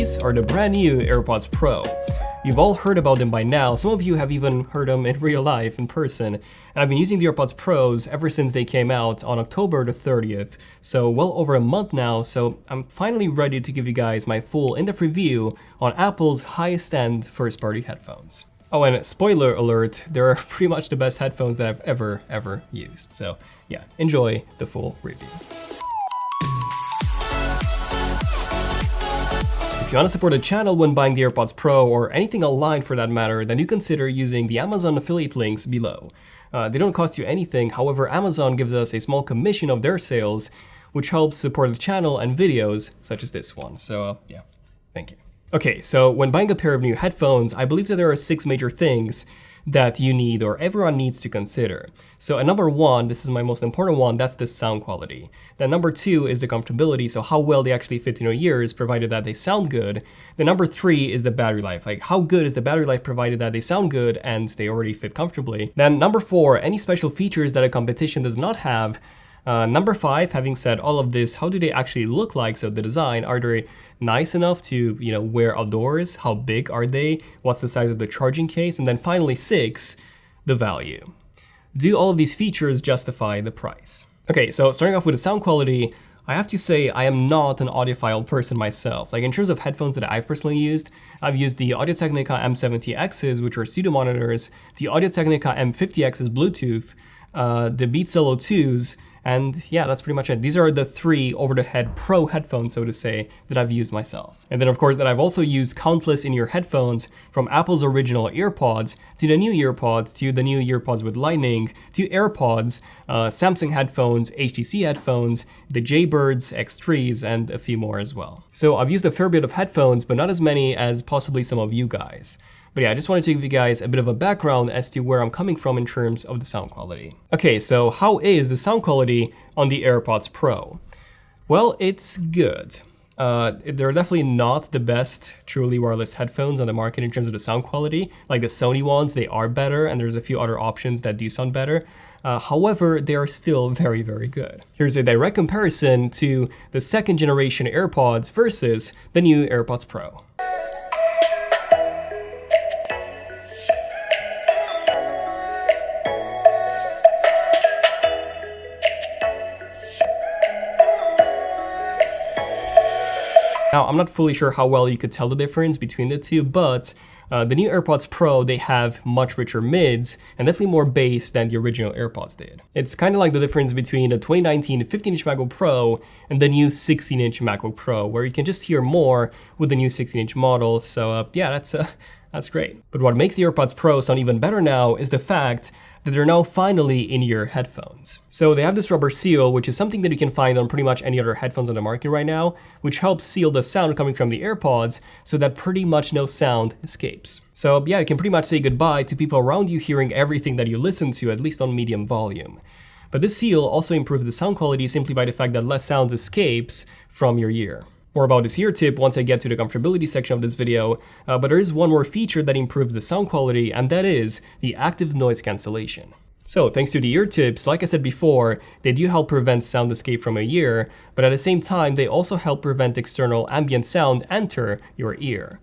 These are the brand new AirPods Pro. You've all heard about them by now, some of you have even heard them in real life, in person, and I've been using the AirPods Pros ever since they came out on October the 30th, so well over a month now, so I'm finally ready to give you guys my full in-depth review on Apple's highest-end first-party headphones. Oh, and spoiler alert, they're pretty much the best headphones that I've ever used, so yeah, enjoy the full review. If you want to support the channel when buying the AirPods Pro, or anything online for that matter, then you consider using the Amazon affiliate links below. They don't cost you anything, however Amazon gives us a small commission of their sales, which helps support the channel and videos such as this one, so yeah, thank you. Okay, so when buying a pair of new headphones, I believe that there are 6 major things that you need or everyone needs to consider. So at number 1, this is my most important one, that's the sound quality. Then number 2 is the comfortability, so how well they actually fit in your ears, provided that they sound good. Then number 3 is the battery life, like how good is the battery life provided that they sound good and they already fit comfortably. Then number 4, any special features that a competition does not have. Number 5, having said all of this, how do they actually look like? So the design, are they nice enough to, wear outdoors? How big are they? What's the size of the charging case? And then finally 6, the value. Do all of these features justify the price? Okay, so starting off with the sound quality, I have to say I am not an audiophile person myself. Like in terms of headphones that I've personally used, I've used the Audio-Technica M70Xs, which are pseudo monitors, the Audio-Technica M50Xs Bluetooth, the Beats LO2s, and yeah, that's pretty much it. These are the 3 over-the-head pro headphones, so to say, that I've used myself. And then of course that I've also used countless in-ear headphones, from Apple's original AirPods, to the new AirPods, to the new AirPods with Lightning, to AirPods, Samsung headphones, HTC headphones, the Jaybirds, X3s, and a few more as well. So I've used a fair bit of headphones, but not as many as possibly some of you guys. But yeah, I just wanted to give you guys a bit of a background as to where I'm coming from in terms of the sound quality. Okay, so how is the sound quality on the AirPods Pro? Well, it's good. They're definitely not the best truly wireless headphones on the market in terms of the sound quality. Like the Sony ones, they are better, and there's a few other options that do sound better. However, they are still very good. Here's a direct comparison to the 2nd generation AirPods versus the new AirPods Pro. Now, I'm not fully sure how well you could tell the difference between the two, but the new AirPods Pro, they have much richer mids and definitely more bass than the original AirPods did. It's kind of like the difference between the 2019 15-inch MacBook Pro and the new 16-inch MacBook Pro, where you can just hear more with the new 16-inch model. So yeah, that's great. But what makes the AirPods Pro sound even better now is the fact that they're now finally in-ear headphones. So they have this rubber seal, which is something that you can find on pretty much any other headphones on the market right now, which helps seal the sound coming from the AirPods so that pretty much no sound escapes. So yeah, you can pretty much say goodbye to people around you hearing everything that you listen to, at least on medium volume. But this seal also improves the sound quality simply by the fact that less sound escapes from your ear. More about this ear tip once I get to the comfortability section of this video, but there is one more feature that improves the sound quality, and that is the active noise cancellation. So thanks to the ear tips, like I said before, they do help prevent sound escape from your ear, but at the same time they also help prevent external ambient sound enter your ear.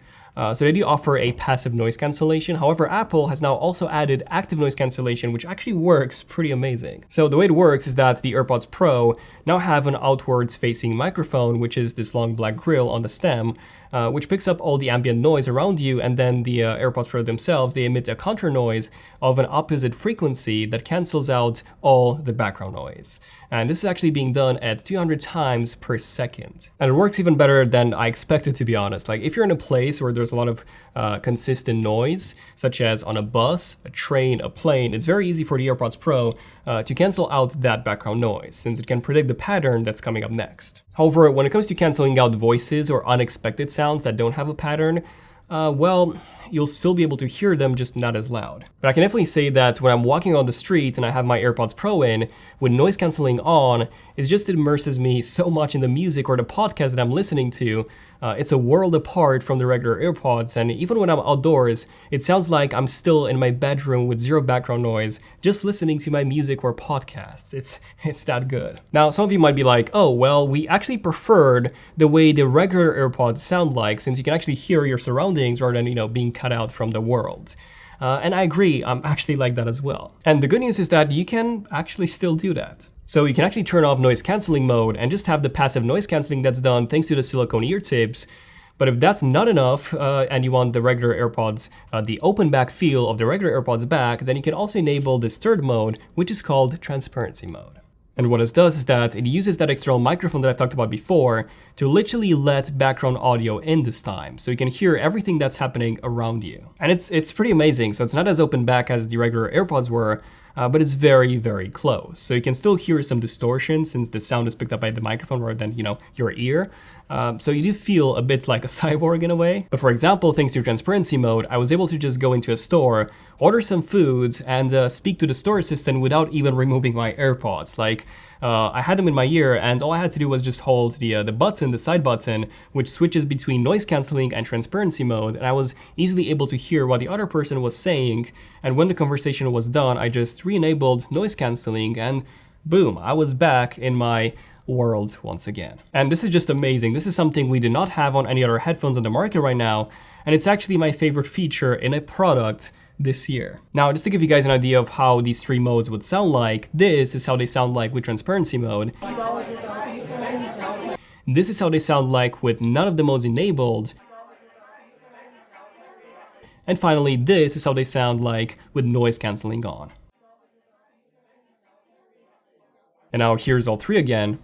So they do offer a passive noise cancellation. However, Apple has now also added active noise cancellation, which actually works pretty amazing. So the way it works is that the AirPods Pro now have an outwards facing microphone, which is this long black grill on the stem, which picks up all the ambient noise around you, and then the AirPods Pro themselves, they emit a counter noise of an opposite frequency that cancels out all the background noise. And this is actually being done at 200 times per second. And it works even better than I expected, to be honest. Like if you're in a place where there's a lot of consistent noise, such as on a bus, a train, a plane, it's very easy for the AirPods Pro to cancel out that background noise, since it can predict the pattern that's coming up next. However, when it comes to canceling out voices or unexpected sounds that don't have a pattern, well, you'll still be able to hear them, just not as loud. But I can definitely say that when I'm walking on the street and I have my AirPods Pro in, with noise cancelling on, it just immerses me so much in the music or the podcast that I'm listening to. It's a world apart from the regular AirPods, and even when I'm outdoors, it sounds like I'm still in my bedroom with zero background noise, just listening to my music or podcasts. It's that good. Now, some of you might be like, oh, well, we actually preferred the way the regular AirPods sound like, since you can actually hear your surroundings rather than, being cut out from the world. And I agree, I'm actually like that as well. And the good news is that you can actually still do that. So you can actually turn off noise cancelling mode and just have the passive noise cancelling that's done thanks to the silicone ear tips. But if that's not enough and you want the regular AirPods, the open back feel of the regular AirPods back, then you can also enable this third mode, which is called transparency mode. And what this does is that it uses that external microphone that I've talked about before to literally let background audio in this time, so you can hear everything that's happening around you. And it's pretty amazing. So it's not as open back as the regular AirPods were, but it's very, very close. So you can still hear some distortion since the sound is picked up by the microphone rather than, your ear. So you do feel a bit like a cyborg in a way. But for example, thanks to transparency mode, I was able to just go into a store, order some foods, and speak to the store assistant without even removing my AirPods. Like, I had them in my ear, and all I had to do was just hold the button, the side button, which switches between noise cancelling and transparency mode, and I was easily able to hear what the other person was saying. And when the conversation was done, I just re-enabled noise cancelling, and boom, I was back in my world once again. And this is just amazing. This is something we do not have on any other headphones on the market right now, and it's actually my favorite feature in a product this year. Now, just to give you guys an idea of how these three modes would sound like, this is how they sound like with transparency mode. This is how they sound like with none of the modes enabled. And finally, this is how they sound like with noise cancelling on. And now here's all three again.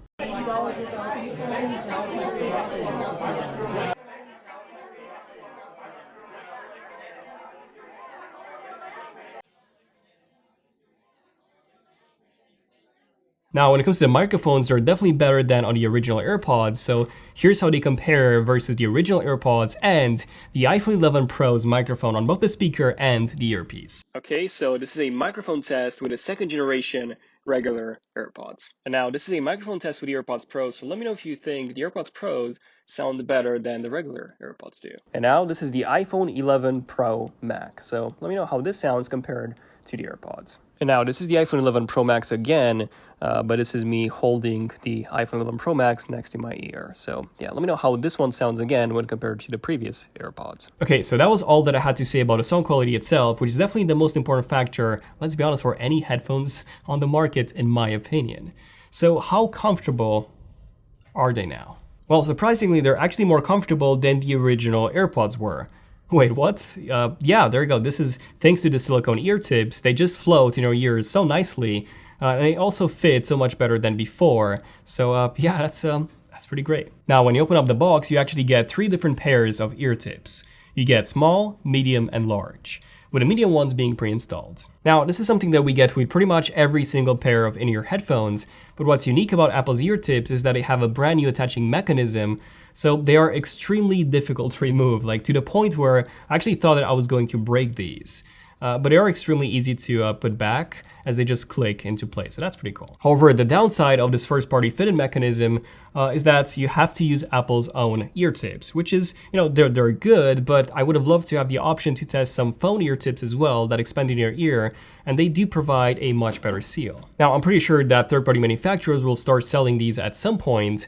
Now, when it comes to the microphones, they're definitely better than on the original AirPods, so here's how they compare versus the original AirPods and the iPhone 11 Pro's microphone on both the speaker and the earpiece. Okay, so this is a microphone test with a second generation regular AirPods. And now this is a microphone test with the AirPods Pro, so let me know if you think the AirPods Pros sound better than the regular AirPods do. And now this is the iPhone 11 Pro Max, so let me know how this sounds compared to the AirPods. And now this is the iPhone 11 Pro Max again, but this is me holding the iPhone 11 Pro Max next to my ear. So yeah, let me know how this one sounds again when compared to the previous AirPods. Okay, so that was all that I had to say about the sound quality itself, which is definitely the most important factor, let's be honest, for any headphones on the market, in my opinion. So how comfortable are they now? Well, surprisingly, they're actually more comfortable than the original AirPods were. Wait, what? Yeah, there you go. This is thanks to the silicone ear tips. They just float in your ears so nicely, and they also fit so much better than before. So yeah, that's pretty great. Now, when you open up the box, you actually get three different pairs of ear tips. You get small, medium, and large, with the medium ones being pre-installed. Now, this is something that we get with pretty much every single pair of in-ear headphones, but what's unique about Apple's ear tips is that they have a brand new attaching mechanism, so they are extremely difficult to remove, like to the point where I actually thought that I was going to break these. But they are extremely easy to put back as they just click into place, so that's pretty cool. However, the downside of this first-party fitted mechanism is that you have to use Apple's own ear tips, which is, they're good, but I would have loved to have the option to test some phone ear tips as well that expand in your ear, and they do provide a much better seal. Now, I'm pretty sure that third-party manufacturers will start selling these at some point,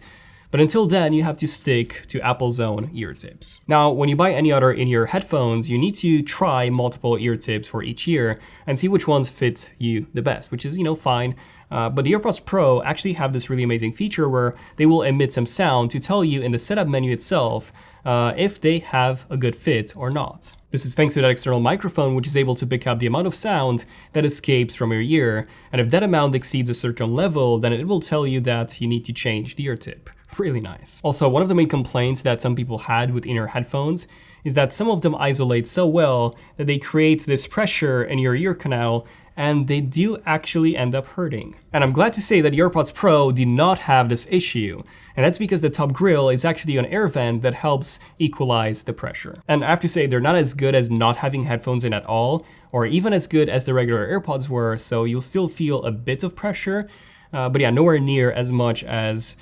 but until then, you have to stick to Apple's own ear tips. Now, when you buy any other in-ear headphones, you need to try multiple ear tips for each ear and see which ones fit you the best, which is, fine. But the AirPods Pro actually have this really amazing feature where they will emit some sound to tell you in the setup menu itself if they have a good fit or not. This is thanks to that external microphone, which is able to pick up the amount of sound that escapes from your ear, and if that amount exceeds a certain level, then it will tell you that you need to change the ear tip. Really nice. Also, one of the main complaints that some people had with in-ear headphones is that some of them isolate so well that they create this pressure in your ear canal, and they do actually end up hurting. And I'm glad to say that the AirPods Pro did not have this issue, and that's because the top grill is actually an air vent that helps equalize the pressure. And I have to say, they're not as good as not having headphones in at all, or even as good as the regular AirPods were, so you'll still feel a bit of pressure, but yeah, nowhere near as much as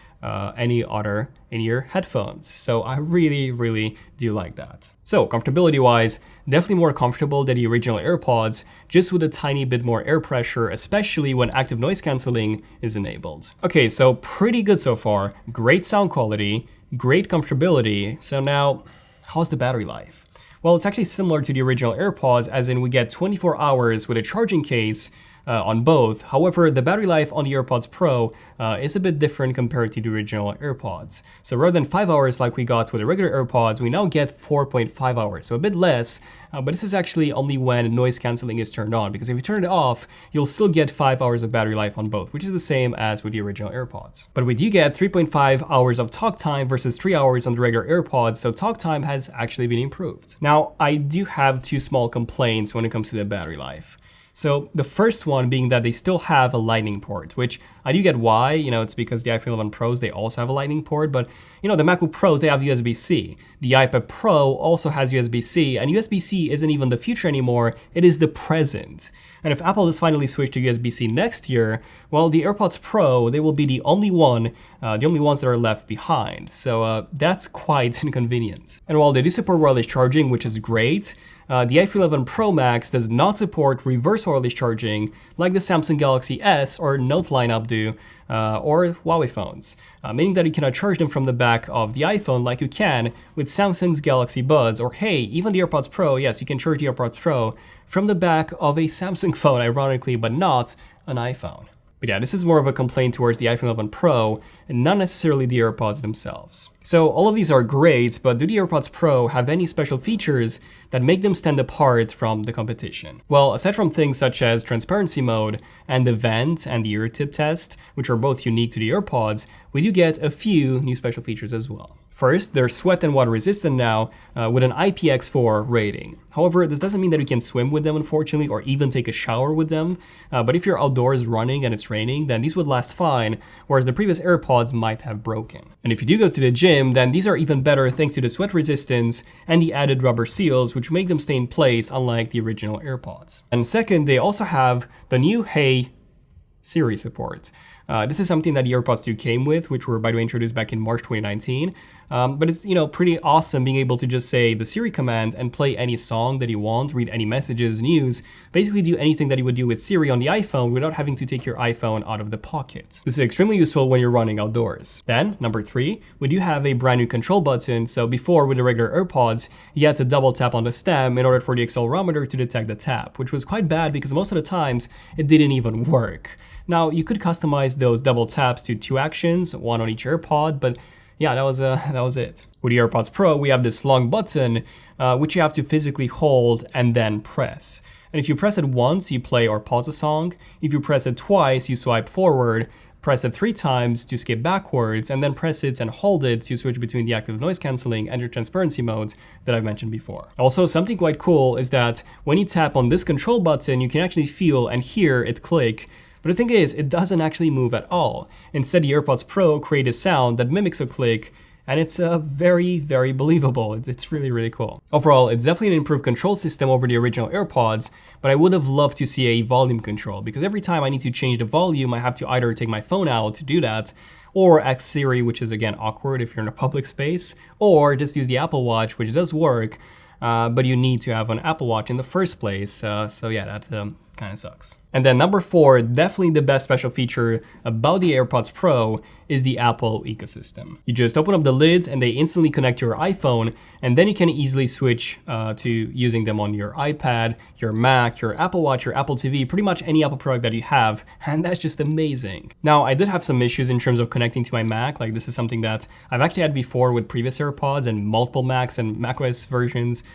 any other in-ear headphones. So I really do like that. So comfortability-wise, definitely more comfortable than the original AirPods, just with a tiny bit more air pressure, especially when active noise cancelling is enabled. Okay, so pretty good so far. Great sound quality, great comfortability. So now, how's the battery life? Well, it's actually similar to the original AirPods, as in we get 24 hours with a charging case on both. However, the battery life on the AirPods Pro is a bit different compared to the original AirPods. So rather than 5 hours like we got with the regular AirPods, we now get 4.5 hours, so a bit less, but this is actually only when noise cancelling is turned on, because if you turn it off, you'll still get 5 hours of battery life on both, which is the same as with the original AirPods. But we do get 3.5 hours of talk time versus 3 hours on the regular AirPods, so talk time has actually been improved. Now, I do have two small complaints when it comes to the battery life. So the first one being that they still have a lightning port, which I do get why, it's because the iPhone 11 Pros, they also have a lightning port, but the MacBook Pros, they have USB-C. The iPad Pro also has USB-C, and USB-C isn't even the future anymore, it is the present. And if Apple does finally switch to USB-C next year, well, the AirPods Pro, they will be the only ones that are left behind. So that's quite inconvenient. And while they do support wireless charging, which is great, the iPhone 11 Pro Max does not support reverse wireless charging like the Samsung Galaxy S or Note lineup do, or Huawei phones, meaning that you cannot charge them from the back of the iPhone like you can with Samsung's Galaxy Buds, or hey, even the AirPods Pro. Yes, you can charge the AirPods Pro from the back of a Samsung phone, ironically, but not an iPhone. But yeah, this is more of a complaint towards the iPhone 11 Pro and not necessarily the AirPods themselves. So all of these are great, but do the AirPods Pro have any special features that make them stand apart from the competition? Well, aside from things such as transparency mode and the vent and the ear tip test, which are both unique to the AirPods, we do get a few new special features as well. First, they're sweat and water resistant now with an IPX4 rating. However, this doesn't mean that you can swim with them, unfortunately, or even take a shower with them. But if you're outdoors running and it's raining, then these would last fine, whereas the previous AirPods might have broken. And if you do go to the gym, then these are even better thanks to the sweat resistance and the added rubber seals, which make them stay in place, unlike the original AirPods. And second, they also have the new Hey Siri support. This is something that the AirPods 2 came with, which were, by the way, introduced back in March 2019. But it's, pretty awesome being able to just say the Siri command and play any song that you want, read any messages, news, basically do anything that you would do with Siri on the iPhone without having to take your iPhone out of the pocket. This is extremely useful when you're running outdoors. Then, number 3, we do have a brand new control button. So before, with the regular AirPods, you had to double tap on the stem in order for the accelerometer to detect the tap, which was quite bad because most of the times it didn't even work. Now, you could customize those double taps to 2 actions, 1 on each AirPod, but yeah, that was it. With the AirPods Pro, we have this long button, which you have to physically hold and then press. And if you press it once, you play or pause a song. If you press it twice, you swipe forward, press it 3 times to skip backwards, and then press it and hold it to switch between the active noise cancelling and your transparency modes that I've mentioned before. Also, something quite cool is that when you tap on this control button, you can actually feel and hear it click. But the thing is, it doesn't actually move at all. Instead, the AirPods Pro create a sound that mimics a click, and it's very believable. It's really cool. Overall, it's definitely an improved control system over the original AirPods, but I would have loved to see a volume control, because every time I need to change the volume, I have to either take my phone out to do that, or ask Siri, which is again awkward if you're in a public space, or just use the Apple Watch, which does work, but you need to have an Apple Watch in the first place. So yeah, that kind of sucks. And then number 4, definitely the best special feature about the AirPods Pro is the Apple ecosystem. You just open up the lids and they instantly connect to your iPhone, and then you can easily switch to using them on your iPad, your Mac, your Apple Watch, your Apple TV, pretty much any Apple product that you have, and that's just amazing. Now, I did have some issues in terms of connecting to my Mac. Like, this is something that I've actually had before with previous AirPods and multiple Macs and macOS versions.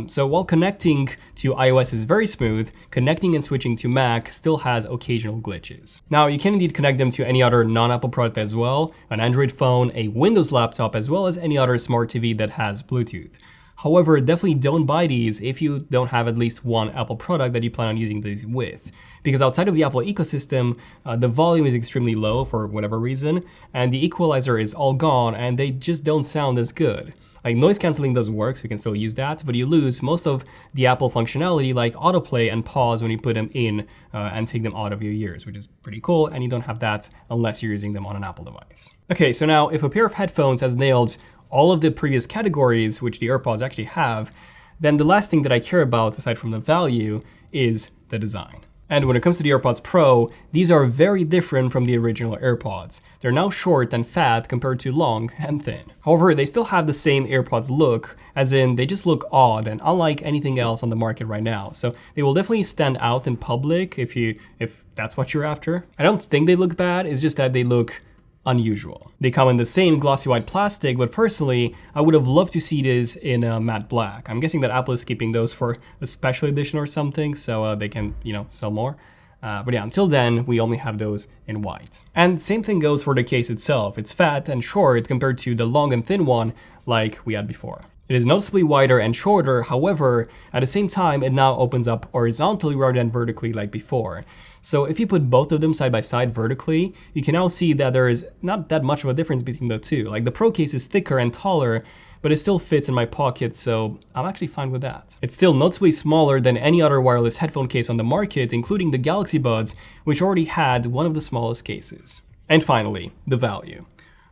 So while connecting to iOS is very smooth, connecting and switching to Mac still has occasional glitches. Now, you can indeed connect them to any other non-Apple product as well, an Android phone, a Windows laptop, as well as any other smart TV that has Bluetooth. However, definitely don't buy these if you don't have at least one Apple product that you plan on using these with. Because outside of the Apple ecosystem, the volume is extremely low for whatever reason, and the equalizer is all gone, and they just don't sound as good. Like, noise cancelling does work, so you can still use that, but you lose most of the Apple functionality like autoplay and pause when you put them in and take them out of your ears, which is pretty cool, and you don't have that unless you're using them on an Apple device. Okay, so now if a pair of headphones has nailed all of the previous categories, which the AirPods actually have, then the last thing that I care about, aside from the value, is the design. And when it comes to the AirPods Pro, these are very different from the original AirPods. They're now short and fat compared to long and thin. However, they still have the same AirPods look, as in they just look odd and unlike anything else on the market right now. So they will definitely stand out in public if that's what you're after. I don't think they look bad, it's just that they look unusual. They come in the same glossy white plastic, but personally, I would have loved to see this in a matte black. I'm guessing that Apple is keeping those for a special edition or something, so they can, sell more. But yeah, until then, we only have those in white. And same thing goes for the case itself. It's fat and short compared to the long and thin one like we had before. It is noticeably wider and shorter, however, at the same time, it now opens up horizontally rather than vertically like before. So if you put both of them side by side vertically, you can now see that there is not that much of a difference between the two. Like, the Pro case is thicker and taller, but it still fits in my pocket, so I'm actually fine with that. It's still noticeably smaller than any other wireless headphone case on the market, including the Galaxy Buds, which already had one of the smallest cases. And finally, the value.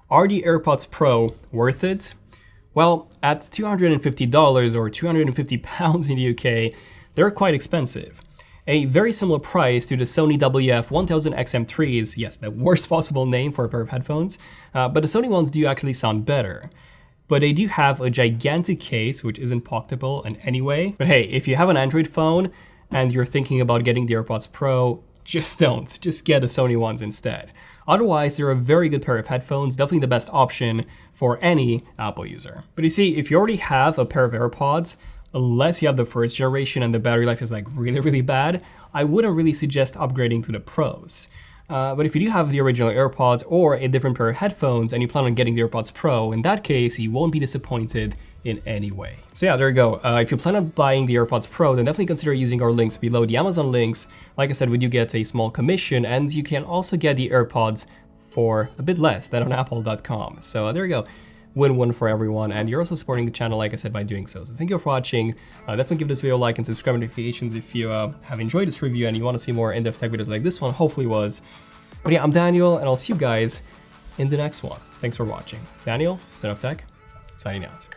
Are the AirPods Pro worth it? Well, at $250 or 250 pounds in the UK, they're quite expensive. A very similar price to the Sony WF-1000XM3s, yes, the worst possible name for a pair of headphones, but the Sony ones do actually sound better. But they do have a gigantic case, which isn't pocketable in any way. But hey, if you have an Android phone and you're thinking about getting the AirPods Pro, just don't. Just get the Sony ones instead. Otherwise, they're a very good pair of headphones, definitely the best option for any Apple user. But you see, if you already have a pair of AirPods, unless you have the first generation and the battery life is like really, really bad, I wouldn't really suggest upgrading to the Pros. But if you do have the original AirPods or a different pair of headphones and you plan on getting the AirPods Pro, in that case, you won't be disappointed in any way. So yeah, there you go. If you plan on buying the AirPods Pro, then definitely consider using our links below, the Amazon links. Like I said, we do get a small commission, and you can also get the AirPods for a bit less than on apple.com. So there you go. Win-win for everyone, and you're also supporting the channel, like I said, by doing so. So thank you for watching. Definitely give this video a like and subscribe notifications if you have enjoyed this review and you want to see more in-depth tech videos like this one, hopefully was. But yeah, I'm Daniel, and I'll see you guys in the next one. Thanks for watching. Daniel, ZONEofTECH, signing out.